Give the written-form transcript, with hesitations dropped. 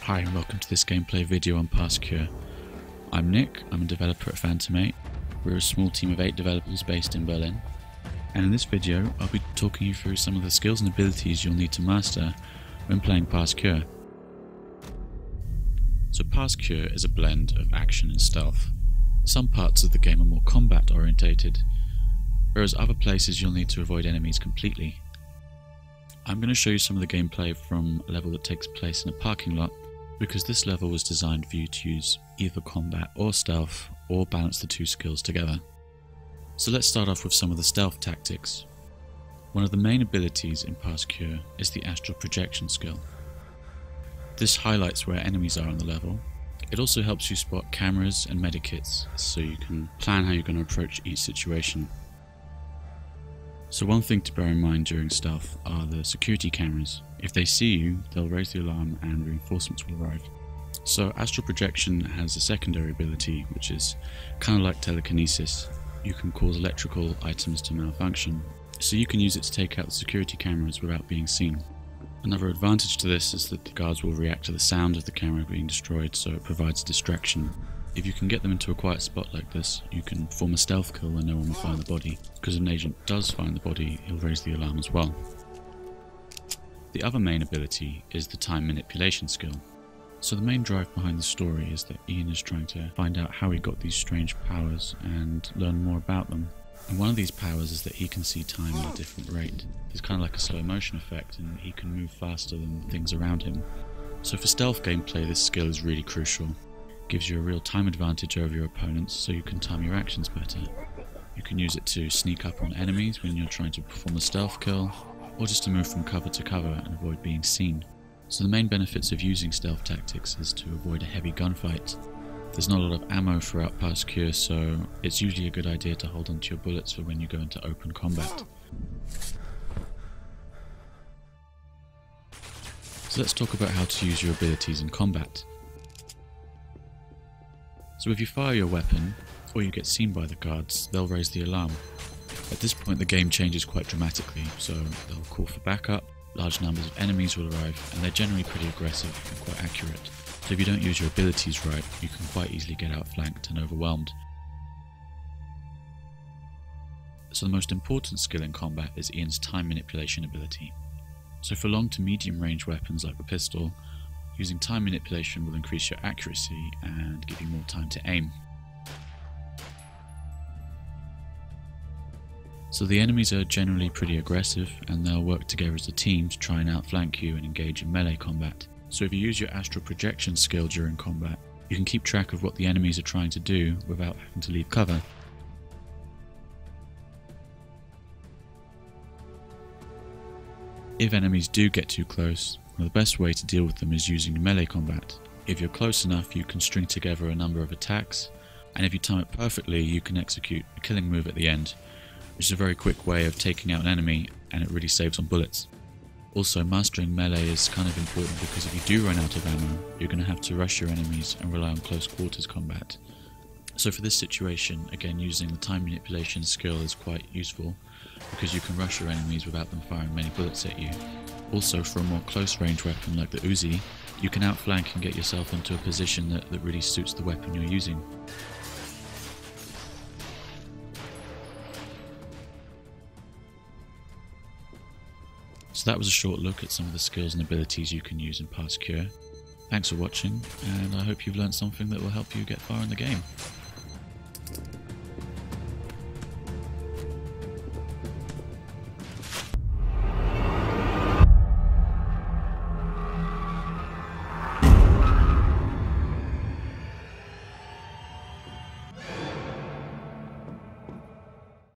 Hi and welcome to this gameplay video on PassCure. I'm Nick, I'm a developer at Phantom 8. We're a small team of 8 developers based in Berlin. And in this video I'll be talking you through some of the skills and abilities you'll need to master when playing PassCure. So PassCure is a blend of action and stealth. Some parts of the game are more combat orientated, whereas other places you'll need to avoid enemies completely. I'm going to show you some of the gameplay from a level that takes place in a parking lot, because this level was designed for you to use either combat or stealth, or balance the two skills together. So let's start off with some of the stealth tactics. One of the main abilities in PassCure is the astral projection skill. This highlights where enemies are on the level. It also helps you spot cameras and medikits, so you can plan how you're going to approach each situation. So one thing to bear in mind during stealth are the security cameras. If they see you, they'll raise the alarm and reinforcements will arrive. So astral projection has a secondary ability, which is kind of like telekinesis. You can cause electrical items to malfunction, so you can use it to take out the security cameras without being seen. Another advantage to this is that the guards will react to the sound of the camera being destroyed, so it provides distraction. If you can get them into a quiet spot like this, you can form a stealth kill and no one will find the body, because if an agent does find the body, he'll raise the alarm as well. The other main ability is the time manipulation skill. So the main drive behind the story is that Ian is trying to find out how he got these strange powers and learn more about them. And one of these powers is that he can see time at a different rate. It's kind of like a slow motion effect, and he can move faster than things around him. So for stealth gameplay, this skill is really crucial. It gives you a real time advantage over your opponents, so you can time your actions better. You can use it to sneak up on enemies when you're trying to perform a stealth kill, or just to move from cover to cover and avoid being seen. So the main benefits of using stealth tactics is to avoid a heavy gunfight. There's not a lot of ammo throughout PassCure, so it's usually a good idea to hold onto your bullets for when you go into open combat. So let's talk about how to use your abilities in combat. So if you fire your weapon, or you get seen by the guards, they'll raise the alarm. At this point the game changes quite dramatically, so they'll call for backup, large numbers of enemies will arrive, and they're generally pretty aggressive and quite accurate. So if you don't use your abilities right, you can quite easily get outflanked and overwhelmed. So the most important skill in combat is Ian's time manipulation ability. So for long to medium range weapons like the pistol, using time manipulation will increase your accuracy and give you more time to aim. So the enemies are generally pretty aggressive, and they'll work together as a team to try and outflank you and engage in melee combat. So if you use your astral projection skill during combat, you can keep track of what the enemies are trying to do without having to leave cover. If enemies do get too close, well, the best way to deal with them is using melee combat. If you're close enough, you can string together a number of attacks, and if you time it perfectly, you can execute a killing move at the end, which is a very quick way of taking out an enemy, and it really saves on bullets. Also, mastering melee is kind of important, because if you do run out of ammo, you're going to have to rush your enemies and rely on close quarters combat. So for this situation, again, using the time manipulation skill is quite useful, because you can rush your enemies without them firing many bullets at you. Also, for a more close range weapon like the Uzi, you can outflank and get yourself into a position that really suits the weapon you're using. So that was a short look at some of the skills and abilities you can use in PassCure. Thanks for watching, and I hope you've learned something that will help you get far in the game.